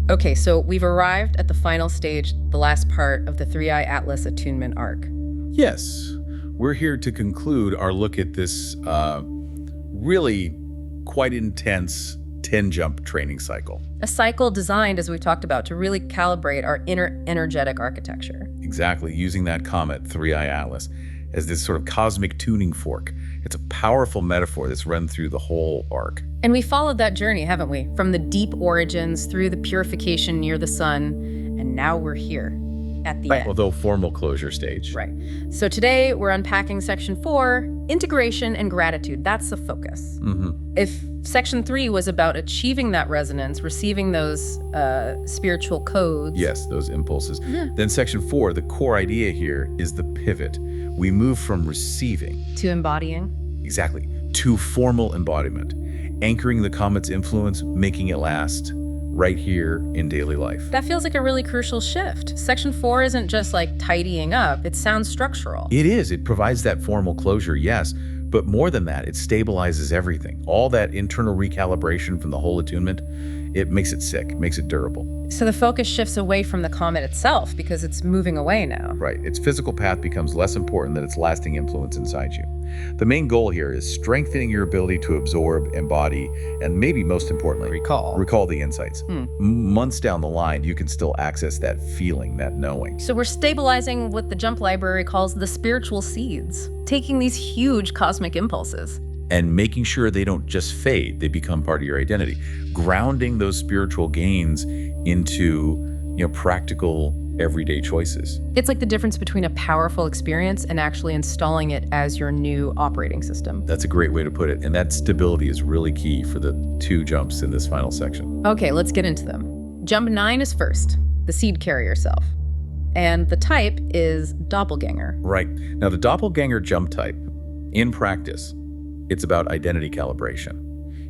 Okay, so we've arrived at the final stage, the last part of the 3i Atlas attunement arc. Yes, we're here to conclude our look at this really quite intense 10-jump training cycle. A cycle designed, as we've talked about, to really calibrate our inner energetic architecture. Exactly, using that comet, 3i Atlas, as this sort of cosmic tuning fork. It's a powerful metaphor that's run through the whole arc. And we followed that journey, haven't we? From the deep origins through the purification near the sun, and now we're here at the end. Although formal closure stage. Right. So today we're unpacking section 4, integration and gratitude. That's the focus. If section 3 was about achieving that resonance, receiving those spiritual codes. Yes, those impulses. Then section 4, the core idea here is the pivot. We move from receiving To embodying. Exactly, to formal embodiment, anchoring the comet's influence, making it last right here in daily life. That feels like a really crucial shift. Section 4 isn't just like tidying up, it sounds structural. It is. It provides that formal closure, yes, but more than that, it stabilizes everything. All that internal recalibration from the whole attunement, it makes it sick, makes it durable. So the focus shifts away from the comet itself because it's moving away now. Right. Its physical path becomes less important than its lasting influence inside you. The main goal here is strengthening your ability to absorb, embody, and maybe most importantly, recall the insights. Months down the line, you can still access that feeling, that knowing. So we're stabilizing what the Jump Library calls the spiritual seeds, taking these huge cosmic impulses. And making sure they don't just fade, they become part of your identity. Grounding those spiritual gains into, practical, everyday choices. It's like the difference between a powerful experience and actually installing it as your new operating system. That's a great way to put it. And that stability is really key for the 2 jumps in this final section. Okay, let's get into them. Jump 9 is first, the seed carrier self. And the type is doppelganger. Right. Now, the doppelganger jump type, in practice, it's about identity calibration.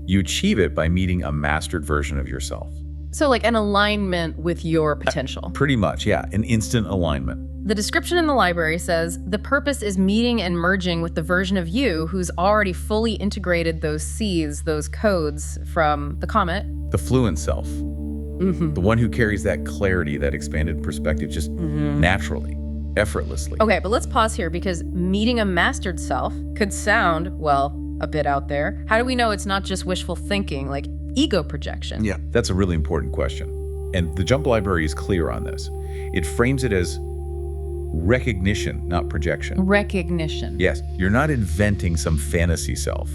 You achieve it by meeting a mastered version of yourself. So like an alignment with your potential. Pretty much, yeah, an instant alignment. The description in the library says, the purpose is meeting and merging with the version of you who's already fully integrated those seeds, those codes from the comet. The fluent self. The one who carries that clarity, that expanded perspective just naturally, effortlessly. Okay, but let's pause here because meeting a mastered self could sound, well, a bit out there. How do we know it's not just wishful thinking, like ego projection? Yeah, that's a really important question. And the Jump Library is clear on this. It frames it as recognition, not projection. Recognition. Yes, you're not inventing some fantasy self.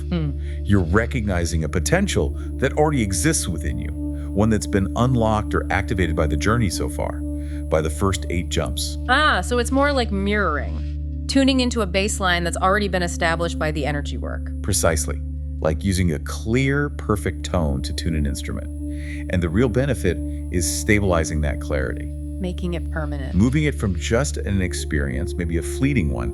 You're recognizing a potential that already exists within you, one that's been unlocked or activated by the journey so far, by the first 8 jumps. So it's more like mirroring, tuning into a baseline that's already been established by the energy work. Precisely, like using a clear, perfect tone to tune an instrument. And the real benefit is stabilizing that clarity. Making it permanent. Moving it from just an experience, maybe a fleeting one,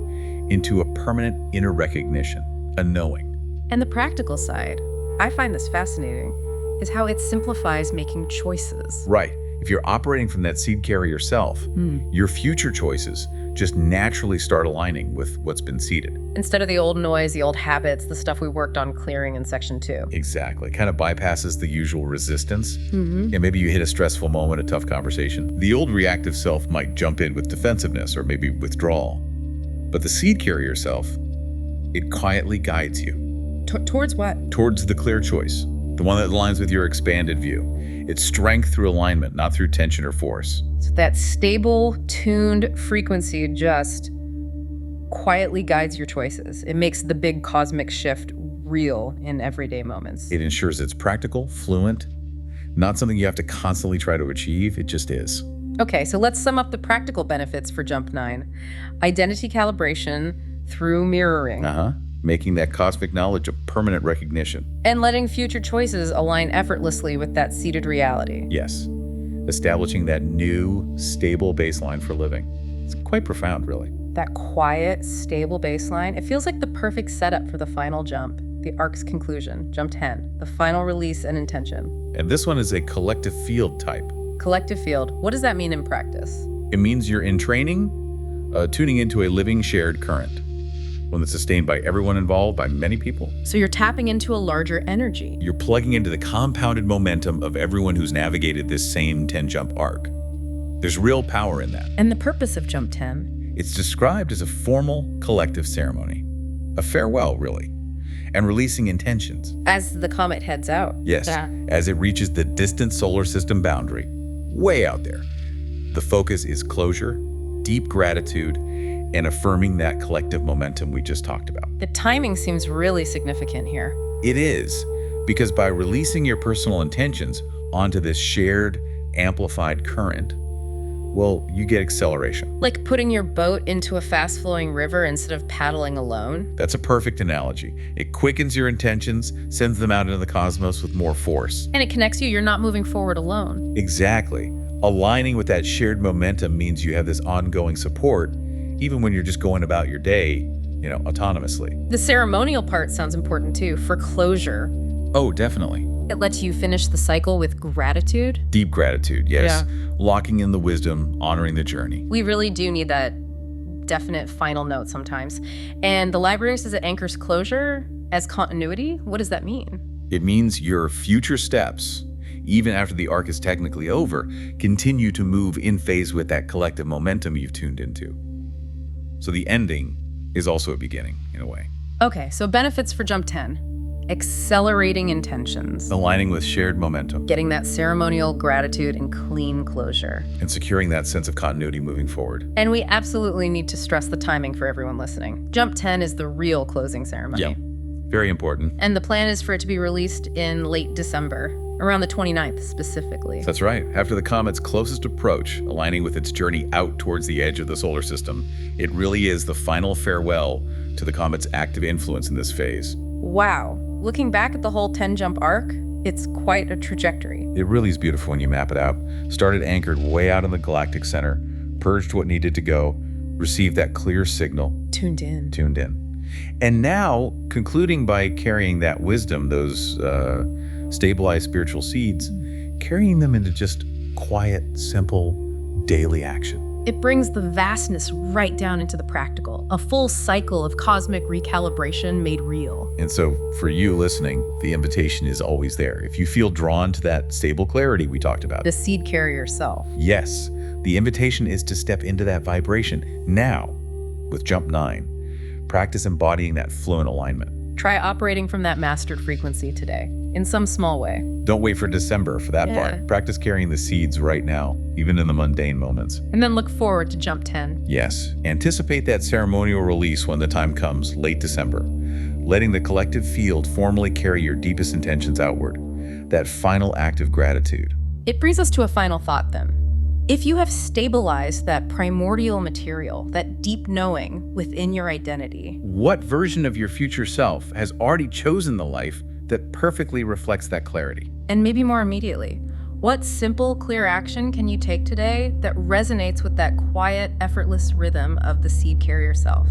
into a permanent inner recognition, a knowing. And the practical side, I find this fascinating, is how it simplifies making choices. Right. If you're operating from that seed carrier self, your future choices just naturally start aligning with what's been seeded. Instead of the old noise, the old habits, the stuff we worked on clearing in section 2. Exactly. Kind of bypasses the usual resistance. And maybe you hit a stressful moment, a tough conversation. The old reactive self might jump in with defensiveness or maybe withdrawal. But the seed carrier self, it quietly guides you. Towards what? Towards the clear choice, the one that aligns with your expanded view. It's strength through alignment, not through tension or force. So that stable, tuned frequency just quietly guides your choices. It makes the big cosmic shift real in everyday moments. It ensures it's practical, fluent, not something you have to constantly try to achieve. It just is. Okay, so let's sum up the practical benefits for Jump 9. Identity calibration through mirroring. Making that cosmic knowledge a permanent recognition. And letting future choices align effortlessly with that seated reality. Yes. Establishing that new, stable baseline for living. It's quite profound, really. That quiet, stable baseline, it feels like the perfect setup for the final jump, the arc's conclusion, Jump 10, the final release and intention. And this one is a collective field type. Collective field, what does that mean in practice? It means you're in training, tuning into a living shared current. one that's sustained by everyone involved, by many people. So you're tapping into a larger energy. You're plugging into the compounded momentum of everyone who's navigated this same 10-jump arc. There's real power in that. And the purpose of Jump 10? It's described as a formal collective ceremony. A farewell, really. And releasing intentions. As the comet heads out. Yes, as it reaches the distant solar system boundary, way out there. The focus is closure, deep gratitude, and affirming that collective momentum we just talked about. The timing seems really significant here. It is, because by releasing your personal intentions onto this shared, amplified current, well, you get acceleration. Like putting your boat into a fast-flowing river instead of paddling alone? That's a perfect analogy. It quickens your intentions, sends them out into the cosmos with more force. And it connects you. You're not moving forward alone. Exactly. Aligning with that shared momentum means you have this ongoing support, even when you're just going about your day, autonomously. The ceremonial part sounds important too, for closure. Oh, definitely. It lets you finish the cycle with gratitude. Deep gratitude, yes. Yeah. Locking in the wisdom, honoring the journey. We really do need that definite final note sometimes. And the library says it anchors closure as continuity. What does that mean? It means your future steps, even after the arc is technically over, continue to move in phase with that collective momentum you've tuned into. So the ending is also a beginning, in a way. Okay, so benefits for Jump 10. Accelerating intentions. Aligning with shared momentum. Getting that ceremonial gratitude and clean closure. And securing that sense of continuity moving forward. And we absolutely need to stress the timing for everyone listening. Jump 10 is the real closing ceremony. Yeah, very important. And the plan is for it to be released in late December, around the 29th specifically. That's right. After the comet's closest approach, aligning with its journey out towards the edge of the solar system, it really is the final farewell to the comet's active influence in this phase. Wow. Looking back at the whole 10-jump arc, it's quite a trajectory. It really is beautiful when you map it out. Started anchored way out in the galactic center, purged what needed to go, received that clear signal. Tuned in. And now, concluding by carrying that wisdom, those stabilized spiritual seeds, carrying them into just quiet, simple, daily action. It brings the vastness right down into the practical, a full cycle of cosmic recalibration made real. And so for you listening, the invitation is always there. If you feel drawn to that stable clarity we talked about. The seed carrier self. Yes, the invitation is to step into that vibration now with Jump 9. Practice embodying that fluent alignment. Try operating from that mastered frequency today, in some small way. Don't wait for December for that part. Practice carrying the seeds right now, even in the mundane moments. And then look forward to Jump 10. Yes, anticipate that ceremonial release when the time comes, late December, letting the collective field formally carry your deepest intentions outward, that final act of gratitude. It brings us to a final thought then. If you have stabilized that primordial material, that deep knowing within your identity, what version of your future self has already chosen the life that perfectly reflects that clarity? And maybe more immediately, what simple, clear action can you take today that resonates with that quiet, effortless rhythm of the seed carrier self?